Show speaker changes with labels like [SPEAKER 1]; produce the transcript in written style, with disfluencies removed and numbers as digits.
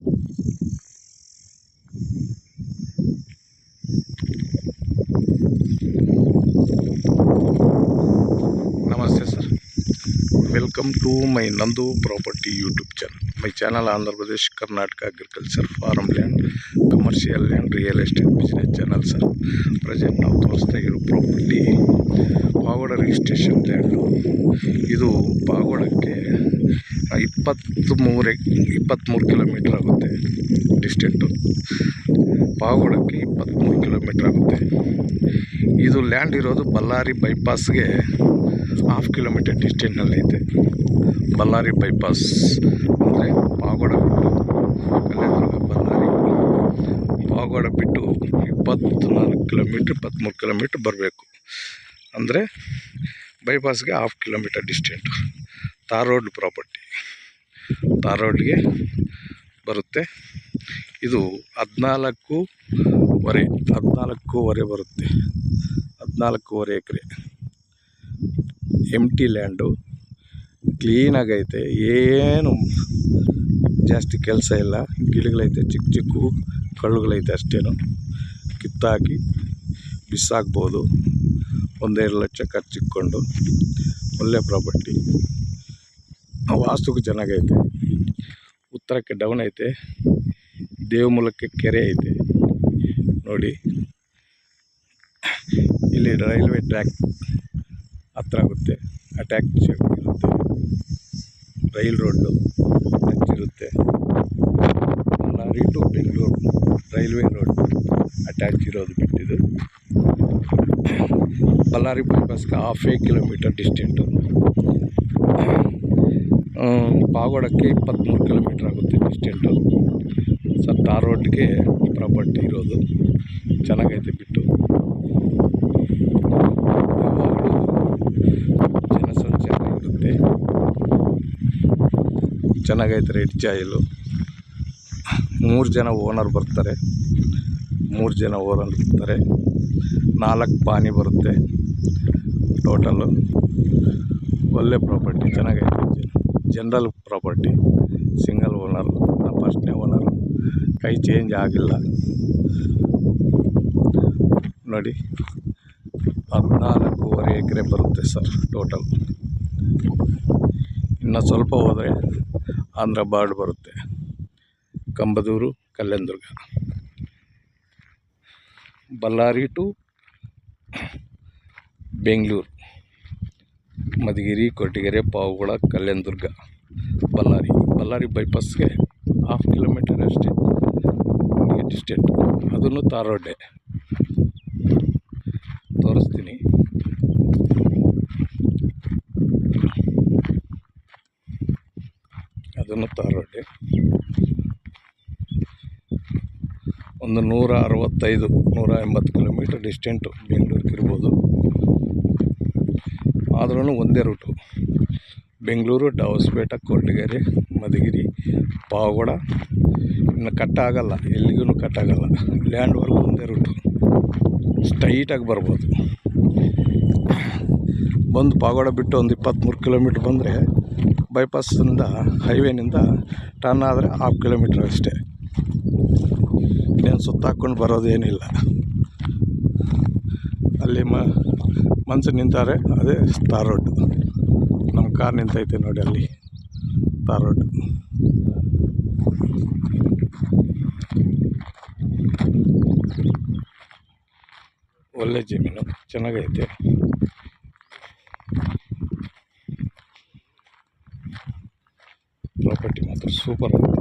[SPEAKER 1] ನಮಸ್ತೆ sir, welcome to my ನಂದು property YouTube channel. My channel Andhra Pradesh Karnataka agriculture farm land commercial land real estate business channel sir. Present ನಾವು ತೋರಿಸ್ತಾ ಇರೋ property pagoda registration land. ಇದು ಪಾಗೋಡಕ್ಕೆ 23 kilometre ಆಗುತ್ತೆ ಡಿಸ್ಟೆಂಟು. ಪಾಗೋಡಕ್ಕೆ 23 kilometre ಆಗುತ್ತೆ. ಇದು ಲ್ಯಾಂಡ್ ಇರೋದು ಬಳ್ಳಾರಿ ಬೈಪಾಸ್ಗೆ 1/2 ಕಿಲೋಮೀಟರ್ ಡಿಸ್ಟೆನ್ಸ್ನಲ್ಲೈತೆ. ಬಳ್ಳಾರಿ ಬೈಪಾಸ್ ಅಂದರೆ ಪಾಗೋಡ ಬಿಟ್ಟು ಕಲ್ಲೇದುರ್ಗ ಬಳ್ಳಾರಿ, ಪಾಗೋಡ ಬಿಟ್ಟು 23 ಕಿಲೋಮೀಟ್ರ್ ಬರಬೇಕು. ಅಂದರೆ ಬೈಪಾಸ್ಗೆ 1/2 ಕಿಲೋಮೀಟರ್ ಡಿಸ್ಟೆಂಟು. ತಾರ್ ರೋಡ್ ಪ್ರಾಪರ್ಟಿ, ತಾರ್ ರೋಡ್ಗೆ ಬರುತ್ತೆ. ಇದು 14.5 ಬರುತ್ತೆ. 14.5 ಎಕರೆ ಎಂಟಿ ಲ್ಯಾಂಡು. ಕ್ಲೀನಾಗೈತೆ, ಏನು ಜಾಸ್ತಿ ಕೆಲಸ ಇಲ್ಲ. ಗಿಡಗಳೈತೆ, ಚಿಕ್ಕ ಕಳ್ಳುಗಳೈತೆ ಅಷ್ಟೇನು. ಕಿತ್ತಾಕಿ ಬಿಸಾಕ್ಬೋದು. 1-2 ಲಕ್ಷ ಖರ್ಚಿಕ್ಕೊಂಡು ಒಳ್ಳೆ ಪ್ರಾಪರ್ಟಿ. ವಾಸ್ತುಕ್ಕೆ ಚೆನ್ನಾಗೈತೆ. ಉತ್ತರಕ್ಕೆ ಡೌನ್ ಐತೆ, ದೇವಮೂಲಕ್ಕೆ ಕೆರೆ ಐತೆ ನೋಡಿ. ಇಲ್ಲಿ ರೈಲ್ವೆ ಟ್ರ್ಯಾಕ್ ಹತ್ರ ಆಗುತ್ತೆ, ಅಟ್ಯಾಚ್ ಇರುತ್ತೆ. ರೈಲ್ ರೋಡು ಟಚ್ ಇರುತ್ತೆ. Ballari to Bengaluru railway road attach ಇರೋದು ಬಿಟ್ಟಿದ್ದು. ಬಳ್ಳಾರಿ ಬೈಪಾಸ್ಗೆ 1/2 ಕಿಲೋಮೀಟರ್ ಡಿಸ್ಟೆಂಟು. ಪಾಗೋಡಕ್ಕೆ 23 ಕಿಲೋಮೀಟ್ರ್ ಆಗುತ್ತೆ ಡಿಸ್ಟೆಂಟು. ಸರ್, ತಾರ್ ರೋಡ್ಗೆ ಪ್ರಾಪರ್ಟಿ ಇರೋದು. ಚೆನ್ನಾಗೈತೆ ಬಿಟ್ಟು. ಯಾವಾಗಲೂ ಜನಸಂಚಾರ ಇರುತ್ತೆ. ಚೆನ್ನಾಗೈತೆ. ರೆಡ್ ಜಾಯಿಲು 3 ಜನ ಓನರ್ ಬರ್ತಾರೆ. 4 ಪಾನಿ ಬರುತ್ತೆ ಟೋಟಲ್ಲು. ಒಳ್ಳೆ ಪ್ರಾಪರ್ಟಿ, ಚೆನ್ನಾಗೈತೆ. ಜನರಲ್ ಪ್ರಾಪರ್ಟಿ, ಸಿಂಗಲ್ ಓನರು, ಫಸ್ಟ್ನೇ ಓನರು, ಕೈ ಚೇಂಜ್ ಆಗಿಲ್ಲ ನೋಡಿ. 14.5 ಎಕರೆ ಬರುತ್ತೆ ಸರ್ ಟೋಟಲ್. ಇನ್ನು ಸ್ವಲ್ಪ ಹೋದರೆ ಆಂಧ್ರ ಬಾರ್ಡ್ ಬರುತ್ತೆ. ಕಂಬದೂರು, ಕಲ್ಲೇದುರ್ಗ, ಬಳ್ಳಾರಿ ಟು ಬೆಂಗಳೂರು, ಮಧುಗಿರಿ, ಕೊರಟಗೆರೆ, ಪಾವಗಡ, ಕಲ್ಲೇದುರ್ಗ, ಬಳ್ಳಾರಿ ಬೈಪಾಸ್ಗೆ 1/2 ಕಿಲೋಮೀಟರ್ ಅಷ್ಟೇ ಡಿಸ್ಟೆಂಟ್. ಅದನ್ನು ತಾರ್ ರೋಡ್ಡೆ ತೋರಿಸ್ತೀನಿ. ಅದನ್ನು ತಾರ್ ರೋಡ್ಡೆ. ಒಂದು 165-180 ಕಿಲೋಮೀಟರ್ ಡಿಸ್ಟೆಂಟು ಬೆಂಗಳೂರಿಗೆ ಇರ್ಬೋದು. ಆದ್ರೂ ಒಂದೇ ರೂಟು. ಬೆಂಗಳೂರು, ಡಾವಸ್ಪೇಟೆ, ಕೊರಟಗೆರೆ, ಮಧುಗಿರಿ, ಪಾವಗಡ. ಇನ್ನು ಕಟ್ಟಾಗಲ್ಲ, ಎಲ್ಲಿಗೂ ಕಟ್ಟಾಗಲ್ಲ. ಲ್ಯಾಂಡ್ವರೆಗೂ ಒಂದೇ ರೂಟು, ಸ್ಟ್ರೈಟಾಗಿ ಬರ್ಬೋದು. ಬಂದು ಪಾವಗಡ ಬಿಟ್ಟು ಒಂದು 23 ಕಿಲೋಮೀಟ್ರ್ ಬಂದರೆ ಬೈಪಾಸಿಂದ, ಹೈವೇನಿಂದ ಟರ್ನ್ ಆದರೆ 1/2 ಕಿಲೋಮೀಟ್ರ್ ಅಷ್ಟೇ. ಇನ್ನೇನು ಸುತ್ತಾಕ್ಕೊಂಡು ಬರೋದೇನಿಲ್ಲ. ಅಲ್ಲಿ ಮನ್ಸು ನಿಂತಾರೆ, ಅದೇ ತಾರ್ ರೋಡು. ನಮ್ಮ ಕಾರ್ ನಿಂತೈತೆ ನೋಡಿ ಅಲ್ಲಿ, ತಾರ್ ರೋಡು. ಒಳ್ಳೆ ಜಮೀನು, ಚೆನ್ನಾಗೈತೆ. ಪ್ರಾಪರ್ಟಿ ಮಾತ್ರ ಸೂಪರ್ ಆಗಿದೆ.